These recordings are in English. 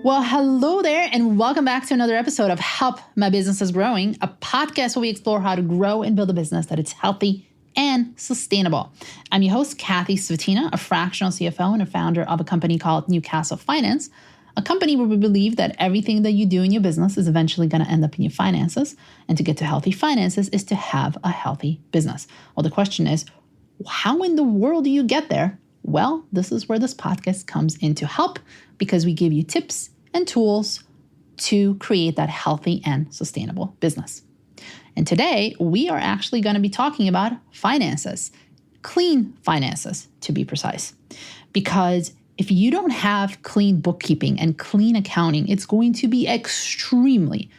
Well, hello there, and welcome back to another episode of Help My Business is Growing, a podcast where we explore how to grow and build a business that is healthy and sustainable. I'm your host, Kathy Svatina, a fractional CFO and a founder of a company called Newcastle Finance, a company where we believe that everything that you do in your business is eventually going to end up in your finances. And to get to healthy finances is to have a healthy business. Well, the question is, how in the world do you get there? Well, this is where this podcast comes in to help, because we give you tips and tools to create that healthy and sustainable business. And today, we are actually going to be talking about finances, clean finances to be precise. Because if you don't have clean bookkeeping and clean accounting, it's going to be extremely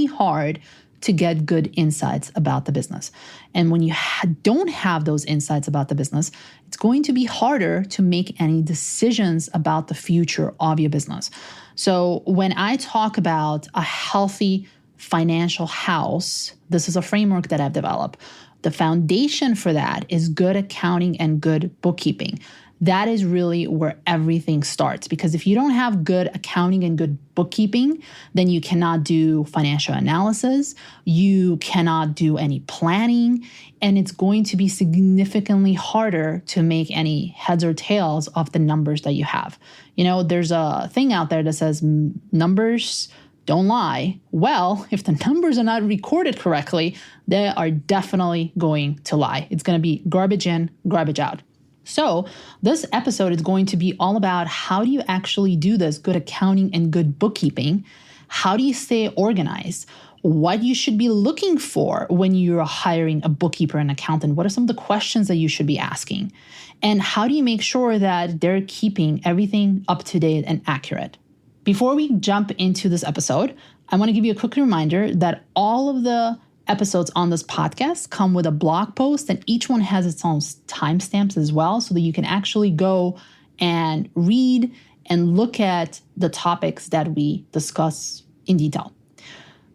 hard to get good insights about the business. And when you don't have those insights about the business, it's going to be harder to make any decisions about the future of your business. So when I talk about a healthy financial house, this is a framework that I've developed. The foundation for that is good accounting and good bookkeeping. That is really where everything starts, because if you don't have good accounting and good bookkeeping, then you cannot do financial analysis, you cannot do any planning, and it's going to be significantly harder to make any heads or tails of the numbers that you have. You know, there's a thing out there that says numbers don't lie. Well, if the numbers are not recorded correctly, they are definitely going to lie. It's going to be garbage in, garbage out. So this episode is going to be all about how do you actually do this good accounting and good bookkeeping? How do you stay organized? What you should be looking for when you're hiring a bookkeeper and accountant? What are some of the questions that you should be asking? And how do you make sure that they're keeping everything up to date and accurate? Before we jump into this episode, I want to give you a quick reminder that all of the episodes on this podcast come with a blog post, and each one has its own timestamps as well, so that you can actually go and read and look at the topics that we discuss in detail.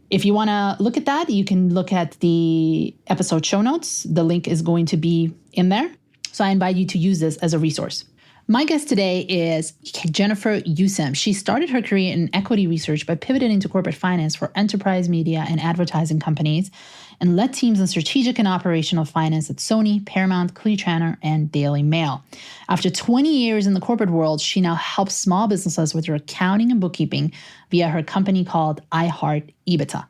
If you want to look at that, you can look at the episode show notes. The link is going to be in there. So I invite you to use this as a resource. My guest today is Jennifer Yousem. She started her career in equity research by pivoting into corporate finance for enterprise media and advertising companies, and led teams in strategic and operational finance at Sony, Paramount, Clear Channel, and Daily Mail. After 20 years in the corporate world, she now helps small businesses with their accounting and bookkeeping via her company called I Heart EBITDA.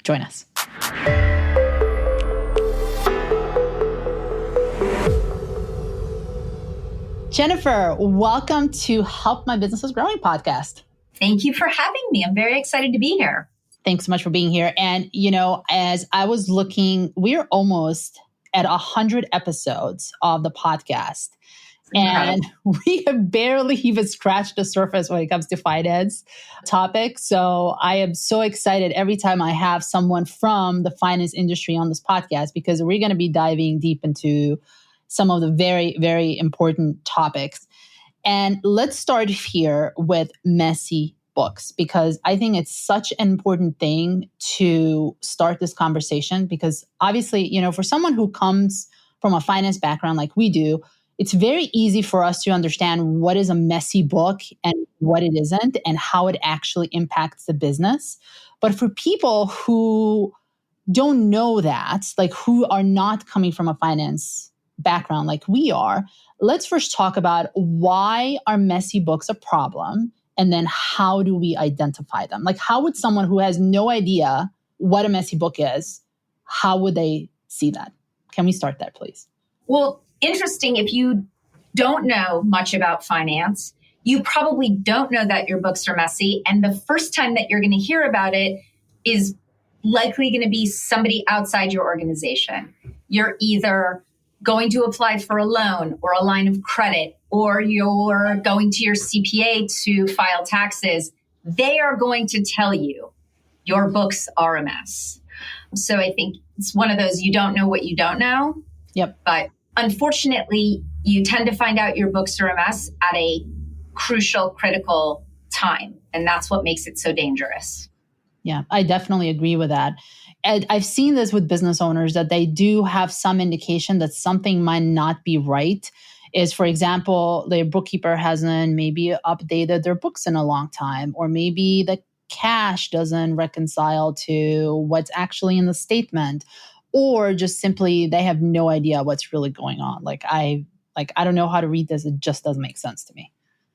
Join us. Jennifer, welcome to Help My Business is Growing podcast. Thank you for having me. I'm very excited to be here. Thanks so much for being here. And, you know, as I was looking, we're almost at 100 episodes of the podcast. And we have barely even scratched the surface when it comes to finance topics. So I am so excited every time I have someone from the finance industry on this podcast, because we're going to be diving deep into some of the very, very important topics. And let's start here with messy books, because I think it's such an important thing to start this conversation, because obviously, you know, for someone who comes from a finance background like we do, it's very easy for us to understand what is a messy book and what it isn't, and how it actually impacts the business. But for people who don't know that, like who are not coming from a finance background like we are, let's first talk about why are messy books a problem, and then how do we identify them? Like, how would someone who has no idea what a messy book is, how would they see that? Can we start there, please? Well, interesting. If you don't know much about finance, you probably don't know that your books are messy. And the first time that you're going to hear about it is likely going to be somebody outside your organization. You're either going to apply for a loan or a line of credit, or you're going to your CPA to file taxes. They are going to tell you your books are a mess. So I think it's one of those, you don't know what you don't know. Yep. But unfortunately, you tend to find out your books are a mess at a crucial, critical time. And that's what makes it so dangerous. Yeah, I definitely agree with that. And I've seen this with business owners, that they do have some indication that something might not be right is, for example, the bookkeeper hasn't maybe updated their books in a long time, or maybe the cash doesn't reconcile to what's actually in the statement, or just simply they have no idea what's really going on. I don't know how to read this. It just doesn't make sense to me.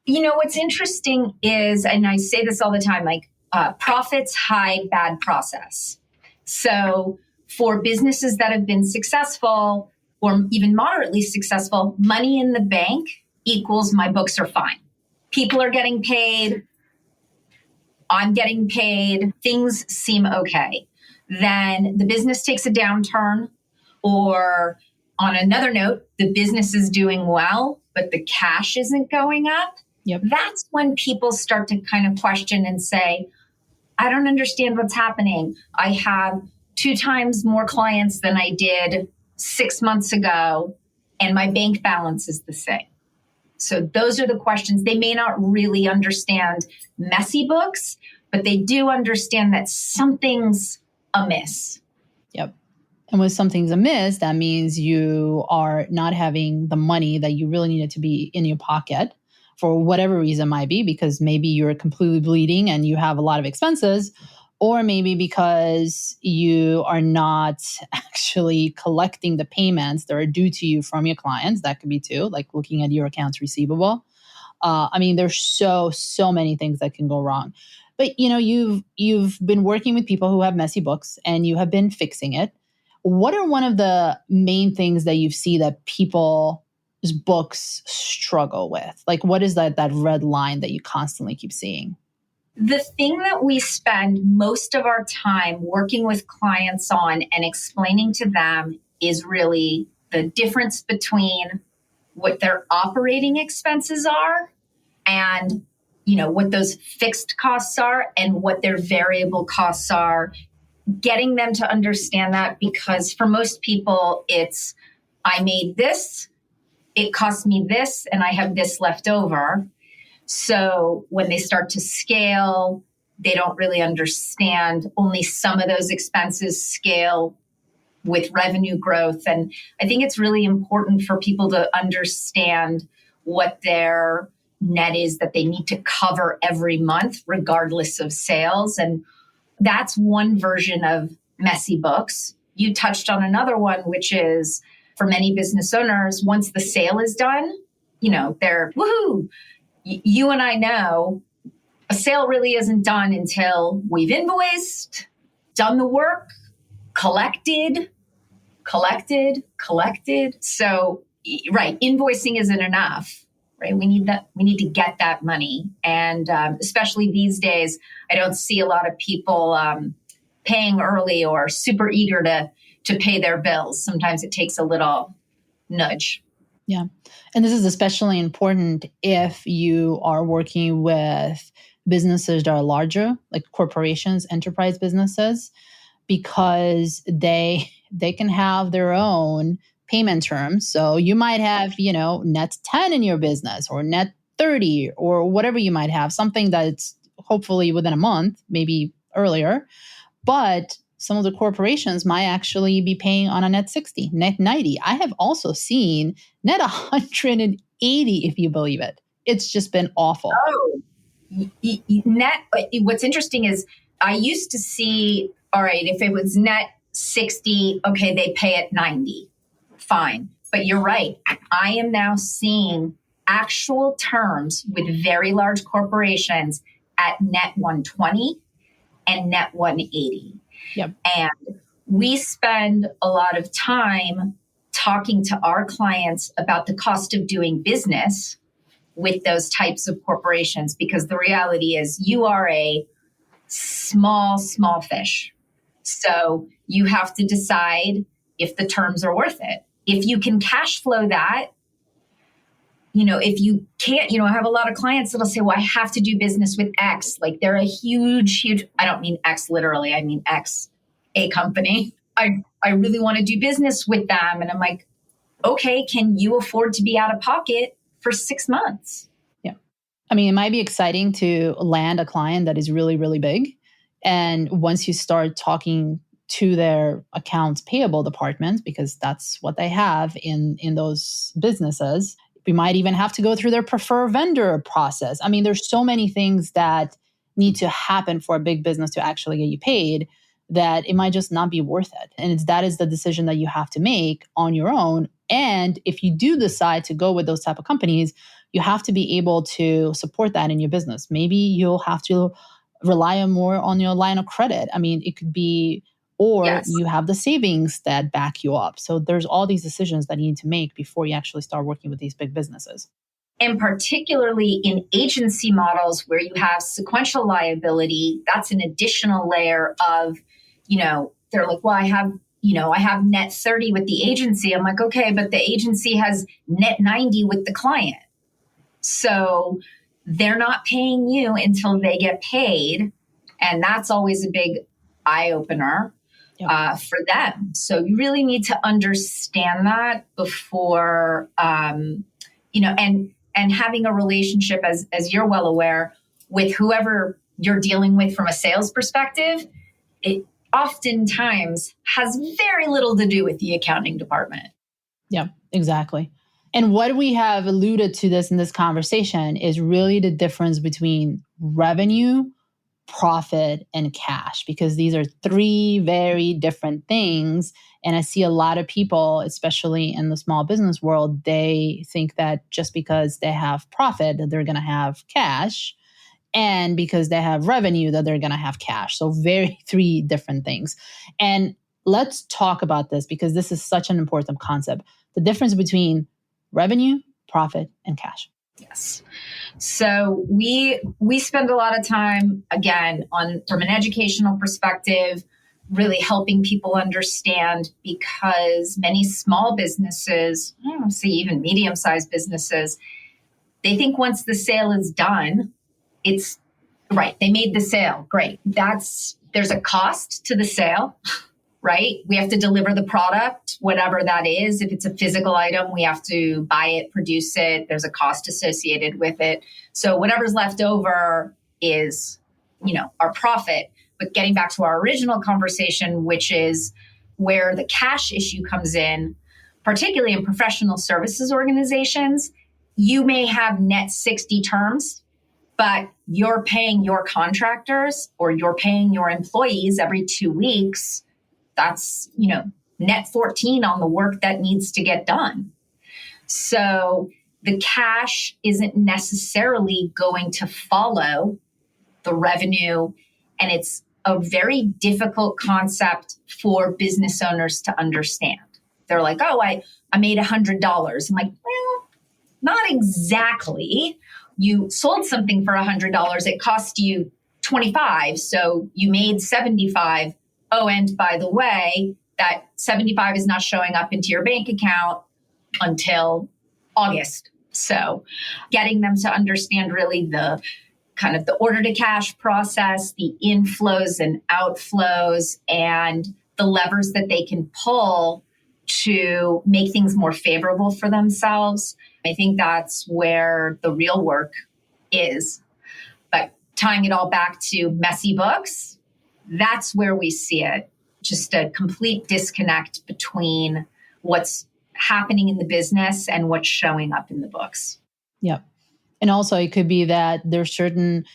What's interesting is, and I say this all the time, profits hide bad process. So for businesses that have been successful or even moderately successful, money in the bank equals my books are fine. People are getting paid. I'm getting paid. Things seem okay. Then the business takes a downturn, or on another note, the business is doing well, but the cash isn't going up. Yep. That's when people start to kind of question and say, I don't understand what's happening. I have 2 times more clients than I did 6 months ago, and my bank balance is the same. So those are the questions. They may not really understand messy books, but they do understand that something's amiss. Yep. And when something's amiss, that means you are not having the money that you really needed to be in your pocket for whatever reason it might be, because maybe you're completely bleeding and you have a lot of expenses, or maybe because you are not actually collecting the payments that are due to you from your clients. That could be too, like looking at your accounts receivable. There's so many things that can go wrong. But you've been working with people who have messy books and you have been fixing it. What are one of the main things that you see that people's books struggle with? Like, what is that red line that you constantly keep seeing? The thing that we spend most of our time working with clients on and explaining to them is really the difference between what their operating expenses are and what those fixed costs are and what their variable costs are. Getting them to understand that, because for most people, it's I made this, it cost me this, and I have this left over. So when they start to scale, they don't really understand. Only some of those expenses scale with revenue growth. And I think it's really important for people to understand what their net is that they need to cover every month, regardless of sales. And that's one version of messy books. You touched on another one, which is for many business owners, once the sale is done, they're woohoo. You and I know a sale really isn't done until we've invoiced, done the work, collected. So, right, invoicing isn't enough, right? We need to get that money. And especially these days, I don't see a lot of people paying early or super eager to pay their bills. Sometimes it takes a little nudge. Yeah. And this is especially important if you are working with businesses that are larger, like corporations, enterprise businesses, because they can have their own payment terms. So you might have, net 10 in your business or net 30 or whatever you might have, something that's hopefully within a month, maybe earlier. But some of the corporations might actually be paying on a net 60, net 90. I have also seen net 180, if you believe it. It's just been awful. Oh, net. What's interesting is I used to see, all right, if it was net 60, okay, they pay at 90. Fine. But you're right. I am now seeing actual terms with very large corporations at net 120 and net 180. Yep. And we spend a lot of time talking to our clients about the cost of doing business with those types of corporations, because the reality is you are a small fish. So you have to decide if the terms are worth it. If you can cash flow that, if you can't, I have a lot of clients that'll say, well, I have to do business with X. Like they're a huge, I don't mean X literally. I mean X, a company. I really want to do business with them. And I'm like, okay, can you afford to be out of pocket for 6 months? Yeah. It might be exciting to land a client that is really, really big. And once you start talking to their accounts payable department, because that's what they have in those businesses, We might even have to go through their preferred vendor process. I mean, there's so many things that need to happen for a big business to actually get you paid that it might just not be worth it. And that is the decision that you have to make on your own. And if you do decide to go with those type of companies, you have to be able to support that in your business. Maybe you'll have to rely on more on your line of credit. I mean, it could be, or Yes. you have the savings that back you up. So there's all these decisions that you need to make before you actually start working with these big businesses. And particularly in agency models where you have sequential liability, that's an additional layer of, they're like, well, I have net 30 with the agency. I'm like, okay, but the agency has net 90 with the client. So they're not paying you until they get paid. And that's always a big eye opener for them. So you really need to understand that before, and having a relationship, as you're well aware, with whoever you're dealing with from a sales perspective, it oftentimes has very little to do with the accounting department. Yeah, exactly. And what we have alluded to this in this conversation is really the difference between revenue, profit, and cash, because these are three very different things. And I see a lot of people, especially in the small business world, they think that just because they have profit, that they're going to have cash. And because they have revenue, that they're going to have cash. So very three different things. And let's talk about this because this is such an important concept. The difference between revenue, profit, and cash. Yes. So we spend a lot of time, again, from an educational perspective, really helping people understand, because many small businesses, I don't say even medium-sized businesses, they think once the sale is done, it's right. They made the sale. Great. There's a cost to the sale, right? We have to deliver the product, whatever that is. If it's a physical item, we have to buy it, produce it. There's a cost associated with it. So whatever's left over is, our profit. But getting back to our original conversation, which is where the cash issue comes in, particularly in professional services organizations, you may have net 60 terms, but you're paying your contractors or you're paying your employees every 2 weeks. That's, net 14 on the work that needs to get done. So the cash isn't necessarily going to follow the revenue. And it's a very difficult concept for business owners to understand. They're like, oh, I made $100. I'm like, well, not exactly. You sold something for $100. It cost you $25. So you made $75. Oh, and by the way, that $75 is not showing up into your bank account until August. So getting them to understand really the kind of the order to cash process, the inflows and outflows, and the levers that they can pull to make things more favorable for themselves. I think that's where the real work is. But tying it all back to messy books, that's where we see it. Just a complete disconnect between what's happening in the business and what's showing up in the books. Yep. And also it could be that there's certain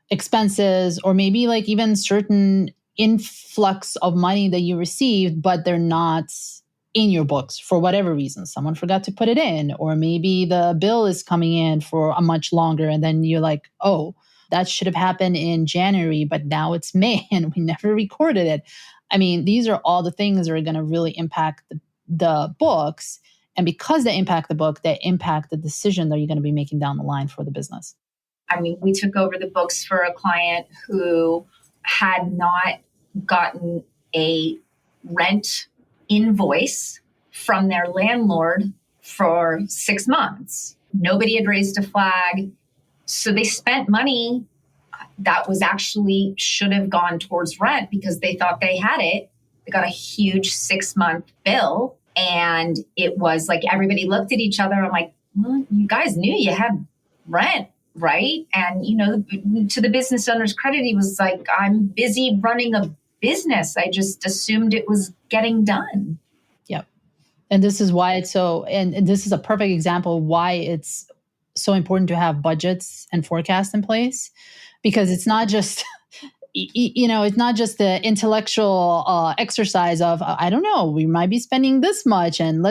expenses or maybe like even certain influx of money that you received, but they're not in your books for whatever reason. Someone forgot to put it in, or maybe the bill is coming in for a much longer. And then you're like, oh, that should have happened in January, but now it's May and we never recorded it. I mean, these are all the things that are going to really impact the books. And because they impact the book, they impact the decision that you're going to be making down the line for the business. I mean, we took over the books for a client who had not gotten a rent invoice from their landlord for 6 months. Nobody had raised a flag. So they spent money that was actually should have gone towards rent because they thought they had it. They got a huge 6-month bill. And it was like everybody looked at each other. I'm like, well, you guys knew you had rent, right? And, to the business owner's credit, he was like, I'm busy running a business. I just assumed it was getting done. Yep. And this is why it's so, and this is a perfect example of why it's so important to have budgets and forecasts in place, because it's not just, it's not just the intellectual exercise of, I don't know, we might be spending this much. And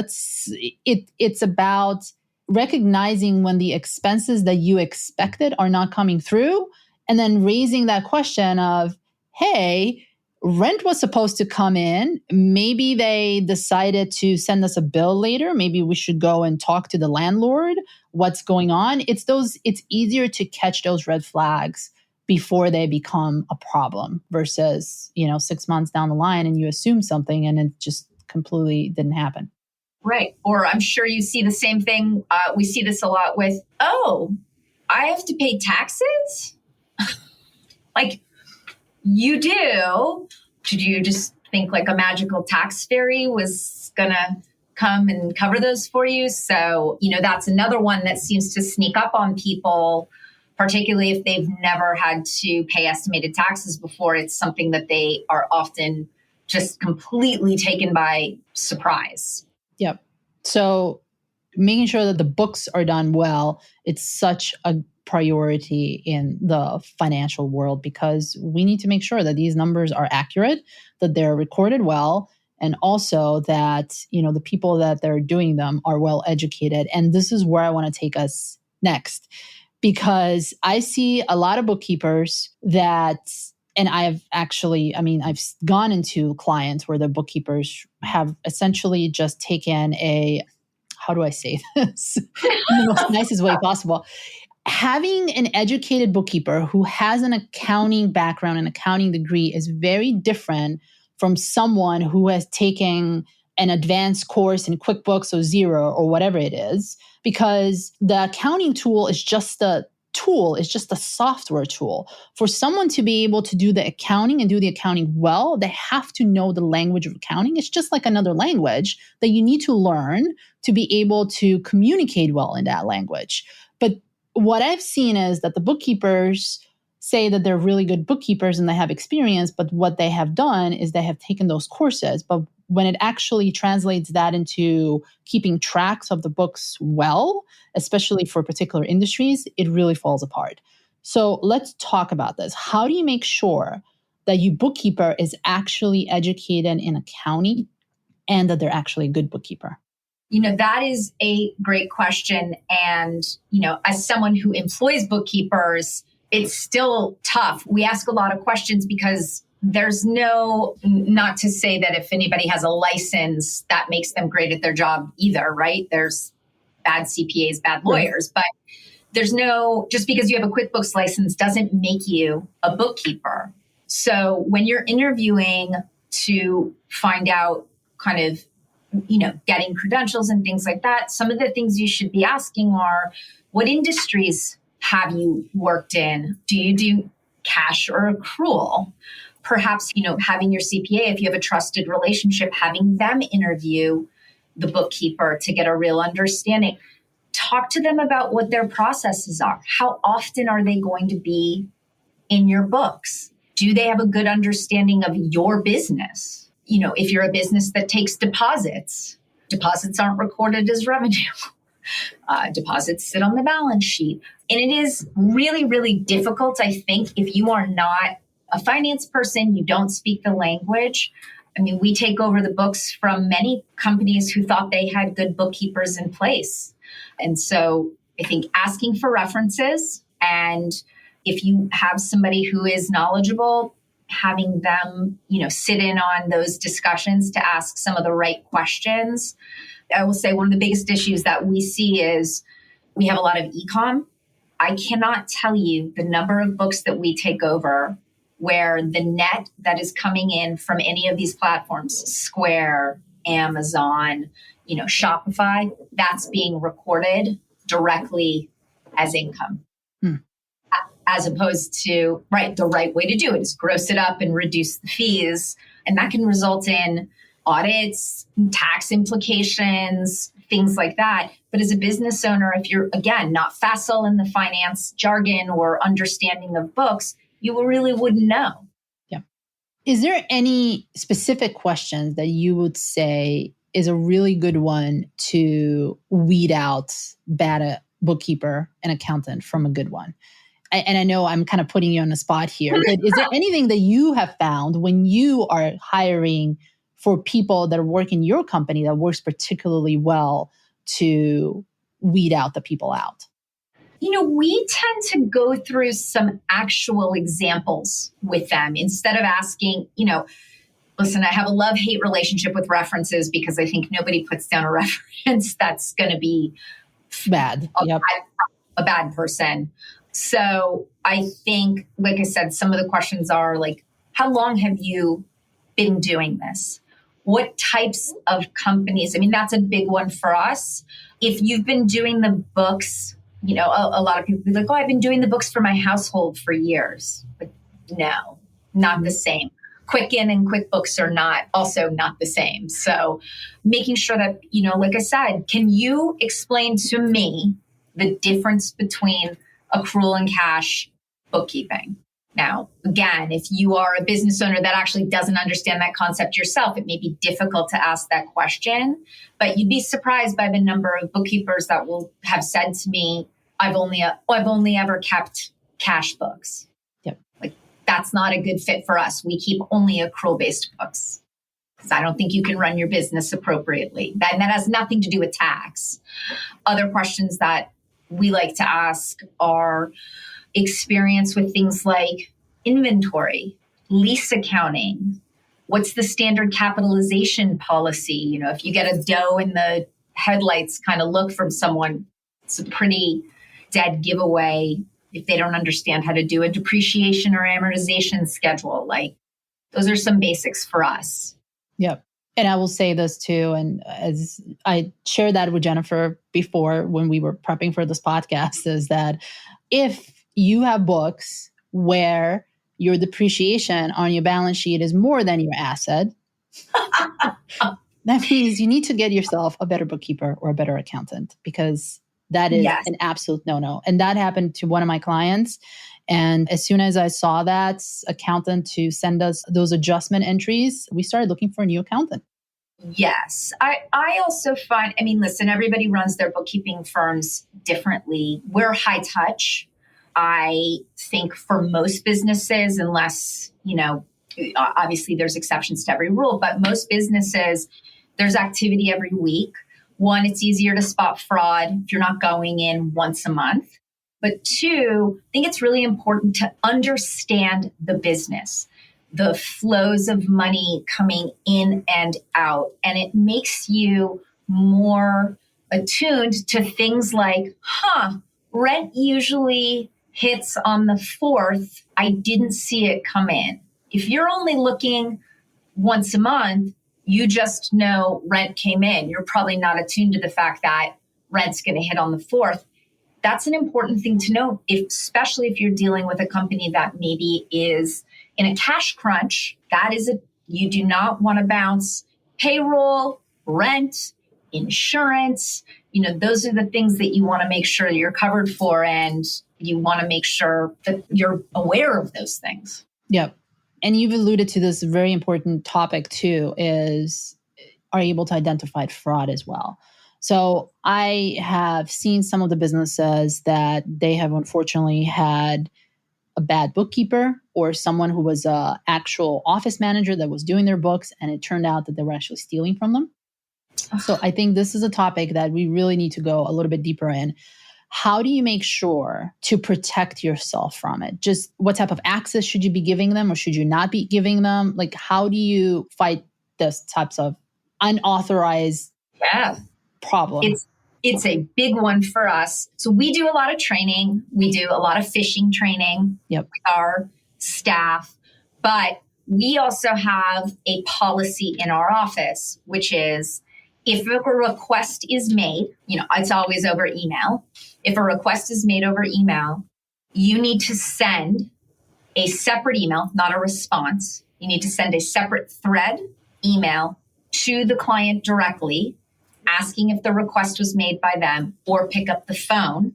it's about recognizing when the expenses that you expected are not coming through, and then raising that question of, hey, rent was supposed to come in. Maybe they decided to send us a bill later. Maybe we should go and talk to the landlord. What's going on? It's easier to catch those red flags before they become a problem versus, 6 months down the line and you assume something and it just completely didn't happen. Right. Or I'm sure you see the same thing. We see this a lot with, oh, I have to pay taxes? Like, you do. Did you just think like a magical tax fairy was going to come and cover those for you? So, that's another one that seems to sneak up on people, particularly if they've never had to pay estimated taxes before. It's something that they are often just completely taken by surprise. Yep. So making sure that the books are done well, it's such a priority in the financial world, because we need to make sure that these numbers are accurate, that they're recorded well, and also that, the people that they're doing them are well educated. And this is where I want to take us next, because I see a lot of bookkeepers that, and I've gone into clients where the bookkeepers have essentially just taken how do I say this in the most nicest way possible? Having an educated bookkeeper who has an accounting background and accounting degree is very different from someone who has taken an advanced course in QuickBooks or Xero or whatever it is, because the accounting tool is just a tool, it's just a software tool. For someone to be able to do the accounting and do the accounting well, they have to know the language of accounting. It's just like another language that you need to learn to be able to communicate well in that language. But what I've seen is that the bookkeepers say that they're really good bookkeepers and they have experience, but what they have done is they have taken those courses. But when it actually translates that into keeping tracks of the books well, especially for particular industries, it really falls apart. So let's talk about this. How do you make sure that your bookkeeper is actually educated in accounting and that they're actually a good bookkeeper? That is a great question. And, as someone who employs bookkeepers, it's still tough. We ask a lot of questions because there's not to say that if anybody has a license, that makes them great at their job either, right? There's bad CPAs, bad lawyers, but just because you have a QuickBooks license doesn't make you a bookkeeper. So when you're interviewing to find out kind of, getting credentials and things like that, some of the things you should be asking are, what industries have you worked in? Do you do cash or accrual? Perhaps, having your CPA, if you have a trusted relationship, having them interview the bookkeeper to get a real understanding. Talk to them about what their processes are. How often are they going to be in your books? Do they have a good understanding of your business? If you're a business that takes deposits aren't recorded as revenue. Deposits sit on the balance sheet. And it is really, really difficult, I think, if you are not a finance person, you don't speak the language. We take over the books from many companies who thought they had good bookkeepers in place. And so I think asking for references, and if you have somebody who is knowledgeable, having them, sit in on those discussions to ask some of the right questions. I will say one of the biggest issues that we see is we have a lot of e-com. I cannot tell you the number of books that we take over where the net that is coming in from any of these platforms, Square, Amazon, Shopify, that's being recorded directly as income. As opposed to, the right way to do it is gross it up and reduce the fees. And that can result in audits, tax implications, things like that. But as a business owner, if you're, again, not facile in the finance jargon or understanding of books, you really wouldn't know. Yeah. Is there any specific questions that you would say is a really good one to weed out bad bookkeeper and accountant from a good one. And I know I'm kind of putting you on the spot here, but is there anything that you have found when you are hiring for people that work in your company that works particularly well to weed out the people out? We tend to go through some actual examples with them instead of asking, listen, I have a love-hate relationship with references because I think nobody puts down a reference that's going to be bad. A bad person. So I think, like I said, some of the questions are like, how long have you been doing this? What types of companies? I mean, that's a big one for us. If you've been doing the books, a lot of people be like, oh, I've been doing the books for my household for years. But no, not the same. Quicken and QuickBooks are also not the same. So making sure that, like I said, can you explain to me the difference between accrual and cash bookkeeping? Now, again, if you are a business owner that actually doesn't understand that concept yourself, it may be difficult to ask that question, but you'd be surprised by the number of bookkeepers that will have said to me, I've only ever kept cash books. Yep. Like, that's not a good fit for us. We keep only accrual-based books because I don't think you can run your business appropriately. That has nothing to do with tax. Other questions that we like to ask are experience with things like inventory, lease accounting. What's the standard capitalization policy? If you get a doe in the headlights kind of look from someone, it's a pretty dead giveaway if they don't understand how to do a depreciation or amortization schedule. Like, those are some basics for us. Yep. And I will say this too, and as I shared that with Jennifer before when we were prepping for this podcast, is that if you have books where your depreciation on your balance sheet is more than your asset, that means you need to get yourself a better bookkeeper or a better accountant, because that is an absolute no-no. And that happened to one of my clients. And as soon as I saw that accountant to send us those adjustment entries, we started looking for a new accountant. Yes. I also find, listen, everybody runs their bookkeeping firms differently. We're high touch. I think for most businesses, unless, obviously there's exceptions to every rule, but most businesses, there's activity every week. One, it's easier to spot fraud if you're not going in once a month. But two, I think it's really important to understand the business, the flows of money coming in and out. And it makes you more attuned to things like, rent usually hits on the 4th. I didn't see it come in. If you're only looking once a month, you just know rent came in. You're probably not attuned to the fact that rent's going to hit on the 4th. That's an important thing to know, especially if you're dealing with a company that maybe is in a cash crunch. You do not want to bounce payroll, rent, insurance. Those are the things that you want to make sure you're covered for, and you want to make sure that you're aware of those things. Yep. And you've alluded to this very important topic too, are you able to identify fraud as well? So I have seen some of the businesses that they have unfortunately had a bad bookkeeper or someone who was an actual office manager that was doing their books, and it turned out that they were actually stealing from them. So I think this is a topic that we really need to go a little bit deeper in. How do you make sure to protect yourself from it? Just what type of access should you be giving them, or should you not be giving them? Like, how do you fight those types of unauthorized problems? It's a big one for us. So we do a lot of training. We do a lot of phishing training with our staff, but we also have a policy in our office, which is if a request is made, it's always over email. If a request is made over email, you need to send a separate email, not a response. You need to send a separate thread email to the client directly, asking if the request was made by them, or pick up the phone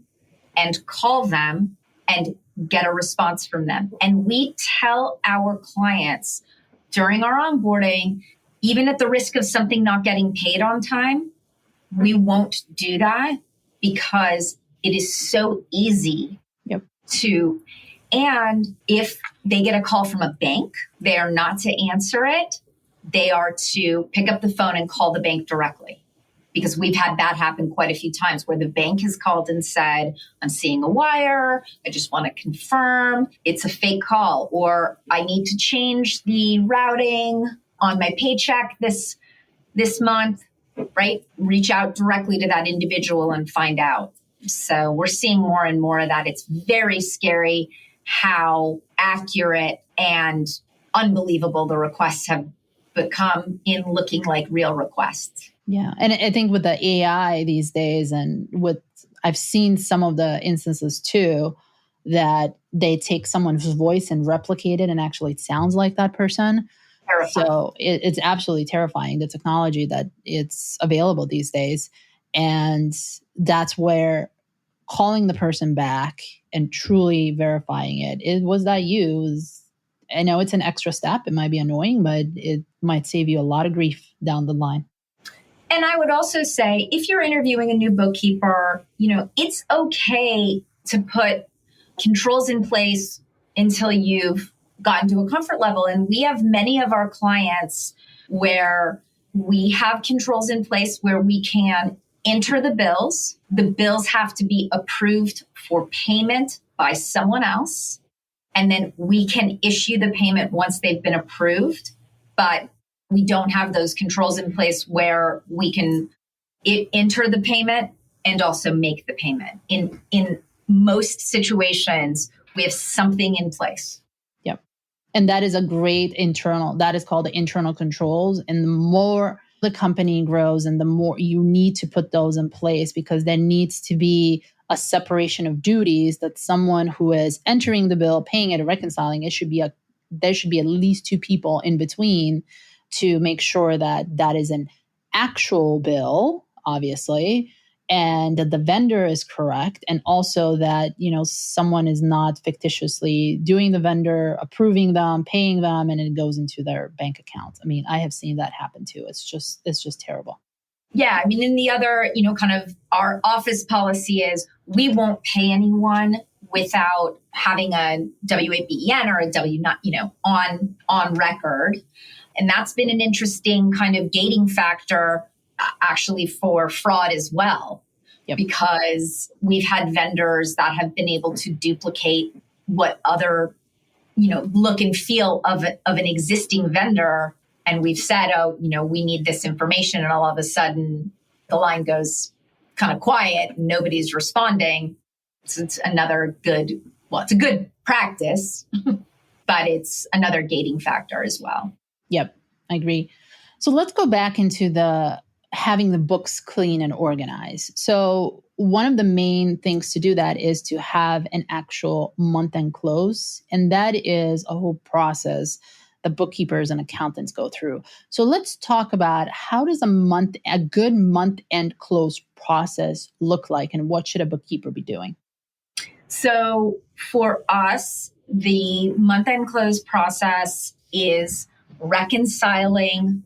and call them and get a response from them. And we tell our clients during our onboarding, even at the risk of something not getting paid on time, we won't do that because it is so easy to, and if they get a call from a bank, they are not to answer it. They are to pick up the phone and call the bank directly. Because we've had that happen quite a few times where the bank has called and said, I'm seeing a wire. I just want to confirm it's a fake call, or I need to change the routing on my paycheck this month, right? Reach out directly to that individual and find out. So we're seeing more and more of that. It's very scary how accurate and unbelievable the requests have become in looking like real requests. Yeah. And I think with the AI these days, and I've seen some of the instances too, that they take someone's voice and replicate it and actually it sounds like that person. Terrifying. So it's absolutely terrifying, the technology that it's available these days. And that's where calling the person back and truly verifying it was that you. I know it's an extra step. It might be annoying, but it might save you a lot of grief down the line. And I would also say, if you're interviewing a new bookkeeper, it's okay to put controls in place until you've gotten to a comfort level. And we have many of our clients where we have controls in place where we can enter the bills. The bills have to be approved for payment by someone else. And then we can issue the payment once they've been approved. But we don't have those controls in place where we can enter the payment and also make the payment. In most situations, we have something in place. Yep. And that is that is called the internal controls. And the more the company grows and the more you need to put those in place, because there needs to be a separation of duties, that someone who is entering the bill, paying it, or reconciling, there should be at least two people in between to make sure that that is an actual bill, obviously, and that the vendor is correct. And also that, someone is not fictitiously doing the vendor, approving them, paying them, and it goes into their bank account. I mean, I have seen that happen too. It's just terrible. Yeah. I mean, in the other, kind of our office policy is we won't pay anyone without having a WABEN or a W-9, on record. And that's been an interesting kind of gating factor actually for fraud as well, because we've had vendors that have been able to duplicate what other, look and feel of an existing vendor. And we've said, we need this information. And all of a sudden the line goes kind of quiet and nobody's responding. So it's another it's a good practice, but it's another gating factor as well. Yep, I agree. So let's go back into having the books clean and organized. So one of the main things to do that is to have an actual month-end close. And that is a whole process that bookkeepers and accountants go through. So let's talk about, how does a good month-end close process look like, and what should a bookkeeper be doing? So for us, the month-end close process is reconciling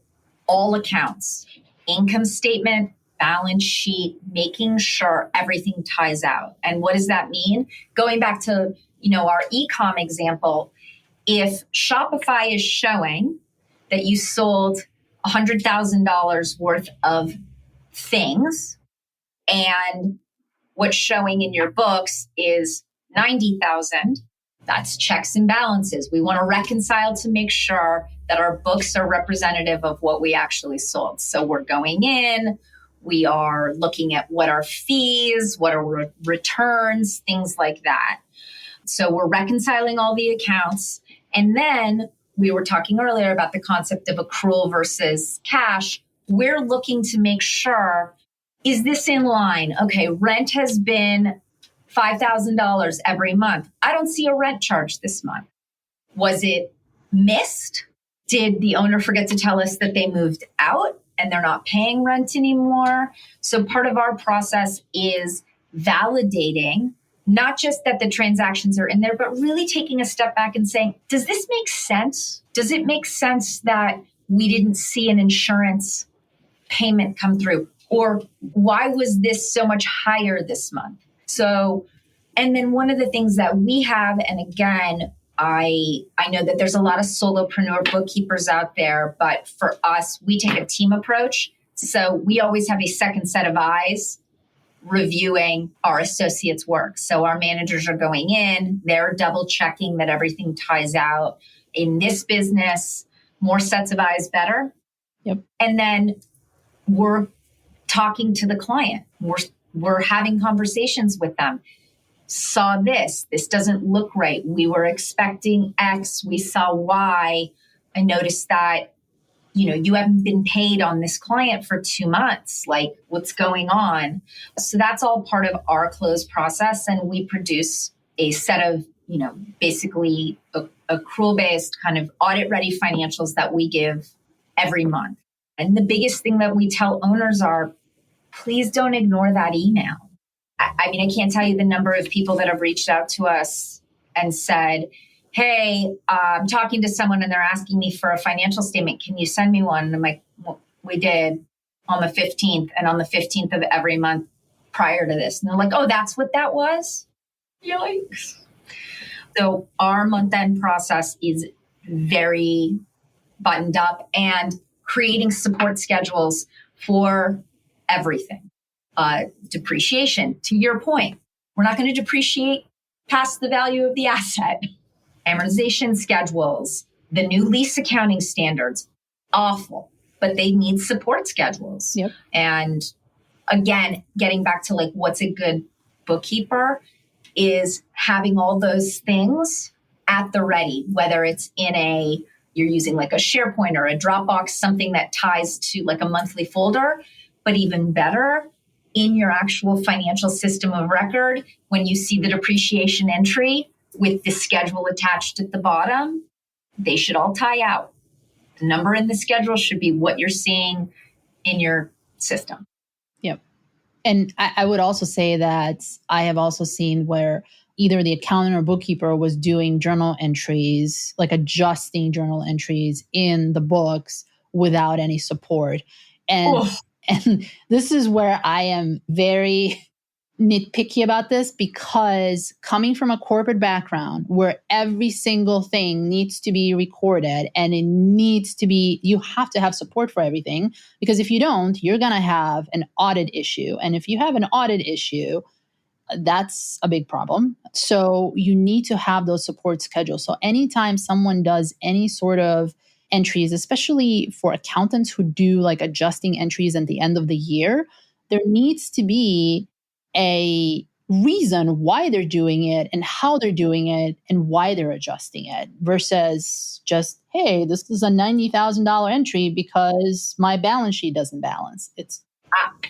all accounts, income statement, balance sheet, making sure everything ties out. And what does that mean? Going back to, our e-com example, if Shopify is showing that you sold $100,000 worth of things, and what's showing in your books is 90,000, that's checks and balances. We want to reconcile to make sure that our books are representative of what we actually sold. So we're going in, we are looking at what are fees, what are returns, things like that. So we're reconciling all the accounts. And then we were talking earlier about the concept of accrual versus cash. We're looking to make sure, is this in line? Okay, rent has been $5,000 every month. I don't see a rent charge this month. Was it missed? Did the owner forget to tell us that they moved out and they're not paying rent anymore? So part of our process is validating not just that the transactions are in there, but really taking a step back and saying, does this make sense? Does it make sense that we didn't see an insurance payment come through, or why was this so much higher this month? So, and then one of the things that we have, and again, I know that there's a lot of solopreneur bookkeepers out there, but for us, we take a team approach. So we always have a second set of eyes reviewing our associates' work. So our managers are going in, they're double checking that everything ties out. In this business, more sets of eyes, better. Yep. And then we're talking to the client. We're having conversations with them. Saw this doesn't look right. We were expecting X, we saw Y. I noticed that, you haven't been paid on this client for 2 months. Like, what's going on? So that's all part of our process. And we produce a set of, basically accrual-based kind of audit-ready financials that we give every month. And the biggest thing that we tell owners are, please don't ignore that email. I can't tell you the number of people that have reached out to us and said, hey, I'm talking to someone and they're asking me for a financial statement. Can you send me one? And I'm like, well, we did on the 15th and on the 15th of every month prior to this. And they're like, oh, that's what that was? Yikes. So our month-end process is very buttoned up and creating support schedules for everything. Depreciation, to your point, we're not going to depreciate past the value of the asset. Amortization schedules, the new lease accounting standards, awful, but they need support schedules. Yep. And again, getting back to like what's a good bookkeeper is having all those things at the ready, whether it's you're using like a SharePoint or a Dropbox, something that ties to like a monthly folder, but even better, in your actual financial system of record, when you see the depreciation entry with the schedule attached at the bottom, they should all tie out. The number in the schedule should be what you're seeing in your system. Yep. And I would also say that I have also seen where either the accountant or bookkeeper was doing journal entries, like adjusting journal entries in the books without any support. And this is where I am very nitpicky about this, because coming from a corporate background where every single thing needs to be recorded and you have to have support for everything, because if you don't, you're going to have an audit issue. And if you have an audit issue, that's a big problem. So you need to have those support schedules. So anytime someone does any sort of entries, especially for accountants who do like adjusting entries at the end of the year, there needs to be a reason why they're doing it and how they're doing it and why they're adjusting it versus just, hey, this is a $90,000 entry because my balance sheet doesn't balance.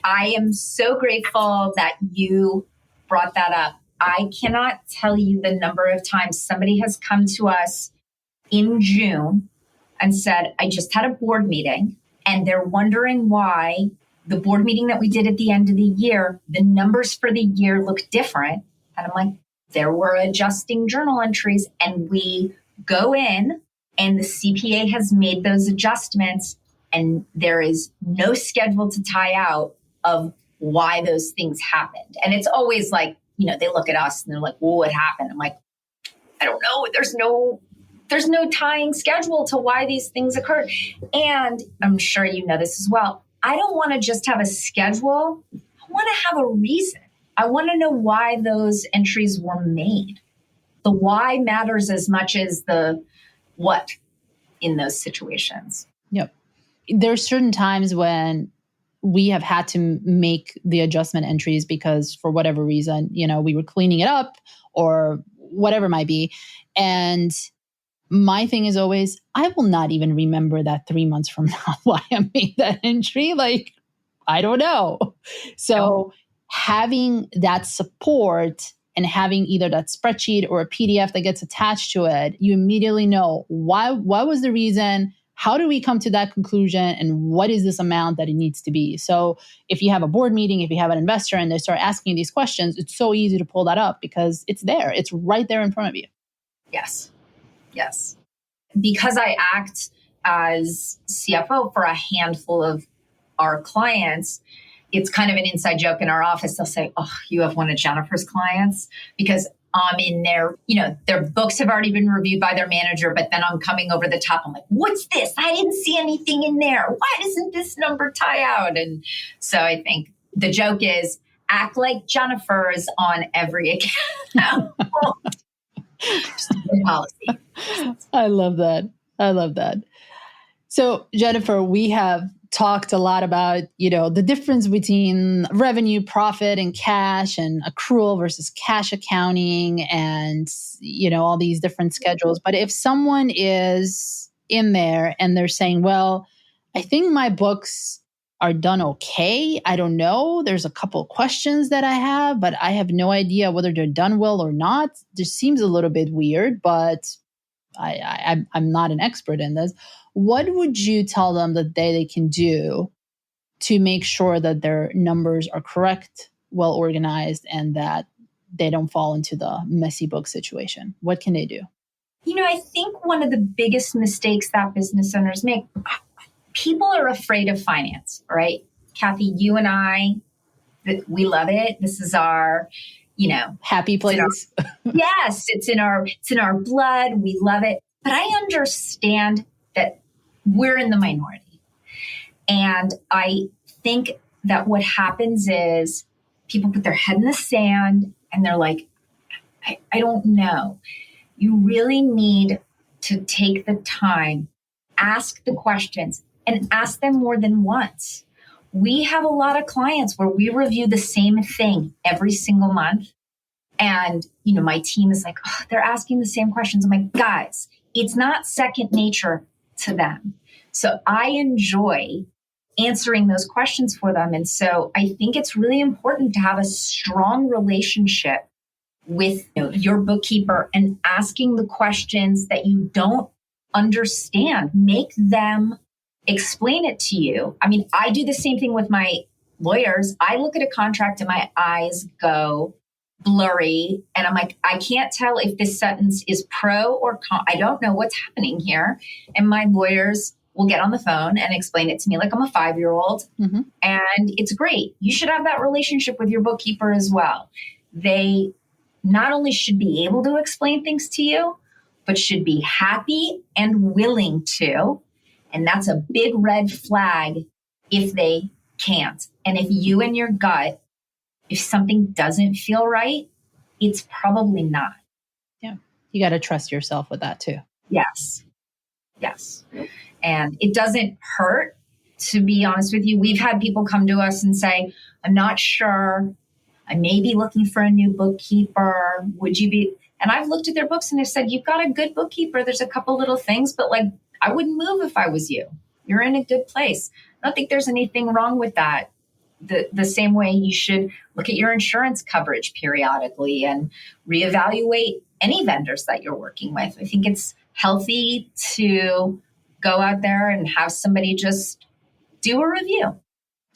I am so grateful that you brought that up. I cannot tell you the number of times somebody has come to us in June and said, I just had a board meeting and they're wondering why the board meeting that we did at the end of the year, the numbers for the year look different. And I'm like, there were adjusting journal entries, and we go in and the CPA has made those adjustments and there is no schedule to tie out of why those things happened. And it's always like, they look at us and they're like, well, what happened? I'm like, I don't know. There's no tying schedule to why these things occurred. And I'm sure you know this as well. I don't want to just have a schedule. I want to have a reason. I want to know why those entries were made. The why matters as much as the what in those situations. Yep. There's certain times when we have had to make the adjustment entries because for whatever reason, we were cleaning it up or whatever it might be. And my thing is always, I will not even remember that 3 months from now why I made that entry. Like, I don't know. So having that support and having either that spreadsheet or a PDF that gets attached to it, you immediately know what was the reason, how do we come to that conclusion, and what is this amount that it needs to be? So if you have a board meeting, if you have an investor and they start asking these questions, it's so easy to pull that up because it's there. It's right there in front of you. Yes. Because I act as CFO for a handful of our clients, it's kind of an inside joke in our office. They'll say, "Oh, you have one of Jennifer's clients," because I'm in there, their books have already been reviewed by their manager, but then I'm coming over the top. I'm like, "What's this? I didn't see anything in there. Why doesn't this number tie out?" And so I think the joke is act like Jennifer is on every account. Just a good policy. I love that. So Jennifer, we have talked a lot about, the difference between revenue, profit, and cash, and accrual versus cash accounting, and, all these different schedules. But if someone is in there and they're saying, well, I think my books are done okay. I don't know. There's a couple of questions that I have, but I have no idea whether they're done well or not. This seems a little bit weird, but I'm not an expert in this. What would you tell them that they can do to make sure that their numbers are correct, well organized, and that they don't fall into the messy book situation? What can they do? I think one of the biggest mistakes that business owners make, people are afraid of finance, right? Kathy, you and I, we love it. This is our, happy place. Yes, it's in our blood. We love it. But I understand that we're in the minority. And I think that what happens is people put their head in the sand and they're like, I don't know. You really need to take the time, ask the questions, and ask them more than once. We have a lot of clients where we review the same thing every single month. And, my team is like, oh, they're asking the same questions. I'm like, guys, it's not second nature to them. So I enjoy answering those questions for them. And so I think it's really important to have a strong relationship with your bookkeeper and asking the questions that you don't understand. Make them explain it to you. I mean, I do the same thing with my lawyers. I look at a contract and my eyes go blurry. And I'm like, I can't tell if this sentence is pro or con. I don't know what's happening here. And my lawyers will get on the phone and explain it to me like I'm a 5-year-old. Mm-hmm. And it's great. You should have that relationship with your bookkeeper as well. They not only should be able to explain things to you, but should be happy and willing to. And that's a big red flag if they can't. And if you in your gut, if something doesn't feel right, it's probably not. Yeah. You got to trust yourself with that too. Yes. And it doesn't hurt, to be honest with you. We've had people come to us and say, I'm not sure. I may be looking for a new bookkeeper. Would you be? And I've looked at their books and I've said, you've got a good bookkeeper. There's a couple little things, but I wouldn't move if I was you. You're in a good place. I don't think there's anything wrong with that. The same way you should look at your insurance coverage periodically and reevaluate any vendors that you're working with. I think it's healthy to go out there and have somebody just do a review.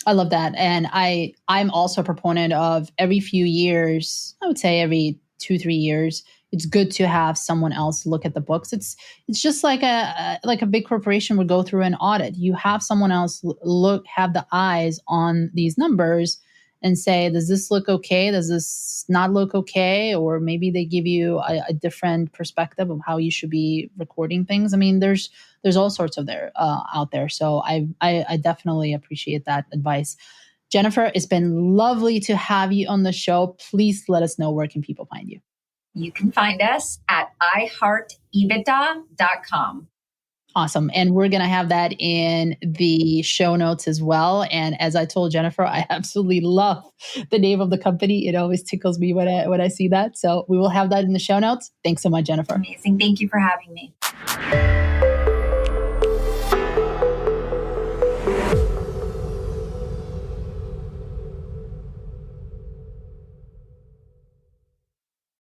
I love that. And I'm also a proponent of every few years, I would say every 2-3 years, it's good to have someone else look at the books. It's just like a big corporation would go through an audit. You have someone else have the eyes on these numbers and say, does this look okay? Does this not look okay? Or maybe they give you a different perspective of how you should be recording things. I mean, there's all sorts of out there. So I definitely appreciate that advice. Jennifer, it's been lovely to have you on the show. Please let us know, where can people find you? You can find us at iheartebitda.com. Awesome. And we're going to have that in the show notes as well. And as I told Jennifer, I absolutely love the name of the company. It always tickles me when I see that. So we will have that in the show notes. Thanks so much, Jennifer. Amazing. Thank you for having me.